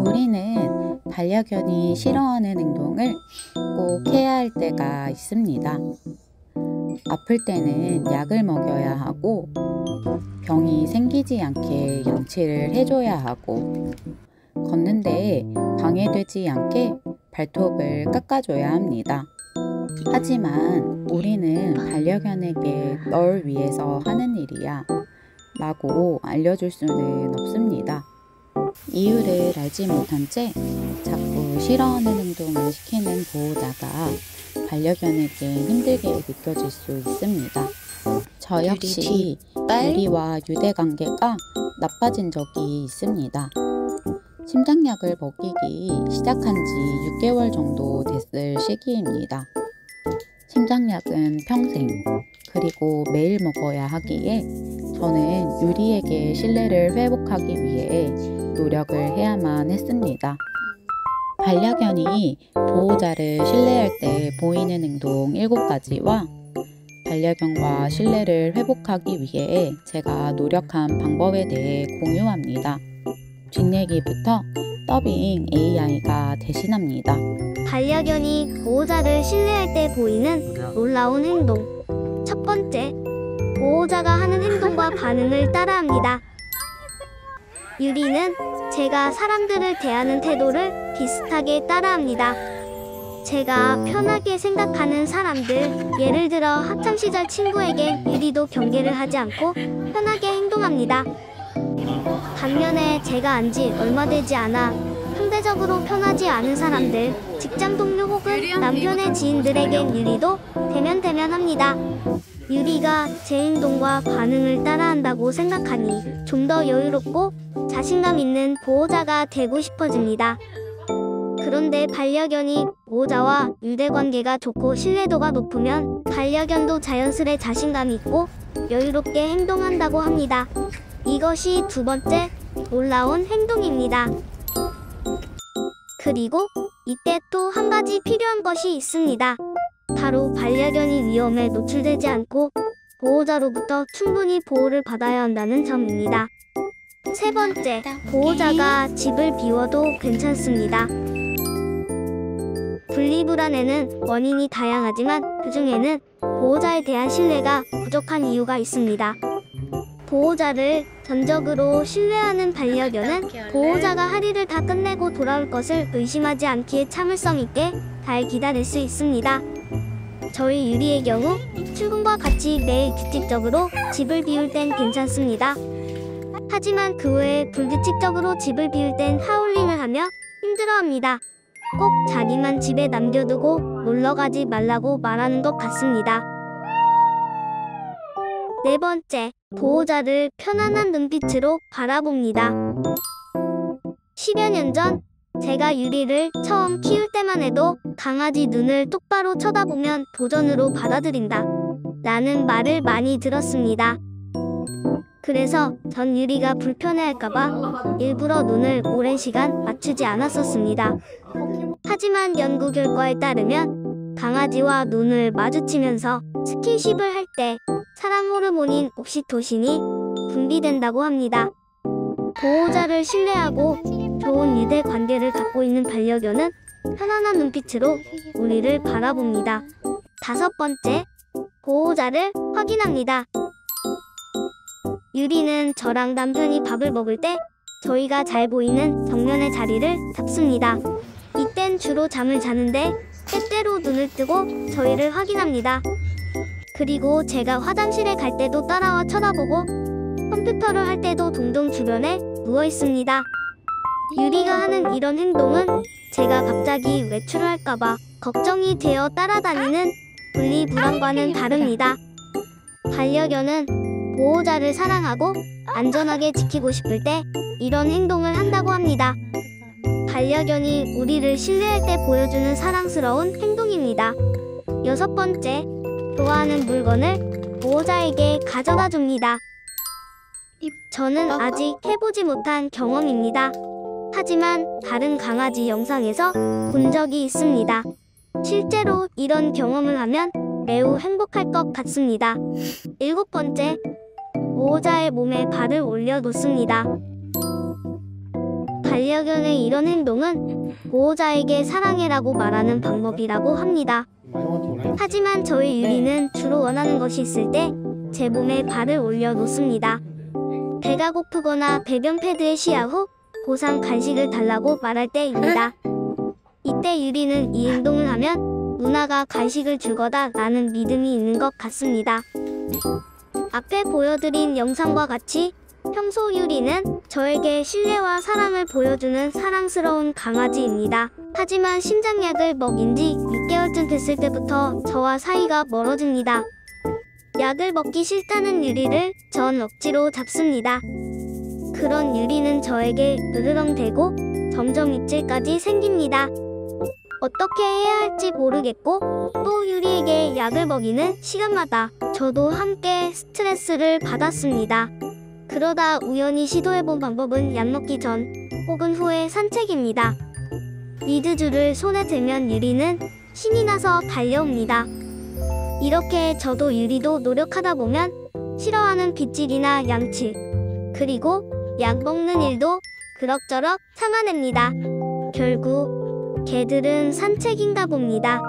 우리는 반려견이 싫어하는 행동을 꼭 해야 할 때가 있습니다. 아플 때는 약을 먹여야 하고, 병이 생기지 않게 양치를 해줘야 하고, 걷는데 방해되지 않게 발톱을 깎아줘야 합니다. 하지만 우리는 반려견에게 널 위해서 하는 일이야 라고 알려줄 수는 없습니다. 이유를 알지 못한 채 자꾸 싫어하는 행동을 시키는 보호자가 반려견에게 힘들게 느껴질 수 있습니다. 저 역시 유리와 유대 관계가 나빠진 적이 있습니다. 심장약을 먹이기 시작한 지 6개월 정도 됐을 시기입니다. 심장약은 평생, 그리고 매일 먹어야 하기에 저는 유리에게 신뢰를 회복하기 위해 노력을 해야만 했습니다. 반려견이 보호자를 신뢰할 때 보이는 행동 7가지와 반려견과 신뢰를 회복하기 위해 제가 노력한 방법에 대해 공유합니다. 뒷얘기부터 더빙 AI가 대신합니다. 반려견이 보호자를 신뢰할 때 보이는 놀라운 행동. 첫 번째, 보호자가 하는 행동과 반응을 따라합니다. 유리는 제가 사람들을 대하는 태도를 비슷하게 따라합니다. 제가 편하게 생각하는 사람들, 예를 들어 학창시절 친구에게 유리도 경계를 하지 않고 편하게 행동합니다. 반면에 제가 안지 얼마 되지 않아 상대적으로 편하지 않은 사람들, 직장 동료 혹은 남편의 지인들에겐 유리도 대면합니다. 유리가 제 행동과 반응을 따라한다고 생각하니 좀 더 여유롭고 자신감 있는 보호자가 되고 싶어집니다. 그런데 반려견이 보호자와 유대관계가 좋고 신뢰도가 높으면 반려견도 자연스레 자신감이 있고 여유롭게 행동한다고 합니다. 이것이 두 번째 놀라운 행동입니다. 그리고 이때 또 한 가지 필요한 것이 있습니다. 바로 반려견이 위험에 노출되지 않고 보호자로부터 충분히 보호를 받아야 한다는 점입니다. 세 번째, 보호자가 집을 비워도 괜찮습니다. 분리불안에는 원인이 다양하지만 그중에는 보호자에 대한 신뢰가 부족한 이유가 있습니다. 보호자를 전적으로 신뢰하는 반려견은 보호자가 할 일을 다 끝내고 돌아올 것을 의심하지 않기에 참을성 있게 잘 기다릴 수 있습니다. 저희 유리의 경우 출근과 같이 매일 규칙적으로 집을 비울 땐 괜찮습니다. 하지만 그 외에 불규칙적으로 집을 비울 땐 하울링을 하며 힘들어합니다. 꼭 자기만 집에 남겨두고 놀러가지 말라고 말하는 것 같습니다. 네 번째, 보호자를 편안한 눈빛으로 바라봅니다. 10여 년 전 제가 유리를 처음 키울 때만 해도 강아지 눈을 똑바로 쳐다보면 도전으로 받아들인다 라는 말을 많이 들었습니다. 그래서 전 유리가 불편해할까봐 일부러 눈을 오랜 시간 맞추지 않았었습니다. 하지만 연구 결과에 따르면 강아지와 눈을 마주치면서 스킨십을 할 때 사랑 호르몬인 옥시토신이 분비된다고 합니다. 보호자를 신뢰하고 좋은 유대 관계를 갖고 있는 반려견은 편안한 눈빛으로 우리를 바라봅니다. 다섯 번째, 보호자를 확인합니다. 유리는 저랑 남편이 밥을 먹을 때 저희가 잘 보이는 정면의 자리를 잡습니다. 이땐 주로 잠을 자는데 때때로 눈을 뜨고 저희를 확인합니다. 그리고 제가 화장실에 갈 때도 따라와 쳐다보고 컴퓨터를 할 때도 동동 주변에 누워 있습니다. 유리가 하는 이런 행동은 제가 갑자기 외출을 할까봐 걱정이 되어 따라다니는 분리불안과는 다릅니다. 반려견은 보호자를 사랑하고 안전하게 지키고 싶을 때 이런 행동을 한다고 합니다. 반려견이 우리를 신뢰할 때 보여주는 사랑스러운 행동입니다. 여섯 번째, 좋아하는 물건을 보호자에게 가져다 줍니다. 저는 아직 해보지 못한 경험입니다. 하지만 다른 강아지 영상에서 본 적이 있습니다. 실제로 이런 경험을 하면 매우 행복할 것 같습니다. 일곱 번째, 보호자의 몸에 발을 올려놓습니다. 반려견의 이런 행동은 보호자에게 사랑해라고 말하는 방법이라고 합니다. 하지만 저희 유리는 주로 원하는 것이 있을 때 제 몸에 발을 올려놓습니다. 배가 고프거나 배변 패드에 시야 후 보상 간식을 달라고 말할 때입니다. 이때 유리는 이 행동을 하면 누나가 간식을 줄 거다라는 믿음이 있는 것 같습니다. 앞에 보여드린 영상과 같이 평소 유리는 저에게 신뢰와 사랑을 보여주는 사랑스러운 강아지입니다. 하지만 심장약을 먹인 지 6개월쯤 됐을 때부터 저와 사이가 멀어집니다. 약을 먹기 싫다는 유리를 전 억지로 잡습니다. 그런 유리는 저에게 으르렁대고 점점 입질까지 생깁니다. 어떻게 해야 할지 모르겠고 또 유리에게 약을 먹이는 시간마다 저도 함께 스트레스를 받았습니다. 그러다 우연히 시도해본 방법은 약 먹기 전 혹은 후의 산책입니다. 리드줄을 손에 들면 유리는 신이 나서 달려옵니다. 이렇게 저도 유리도 노력하다 보면 싫어하는 빗질이나 양치, 그리고 약 먹는 일도 그럭저럭 참아냅니다. 결국 개들은 산책인가 봅니다.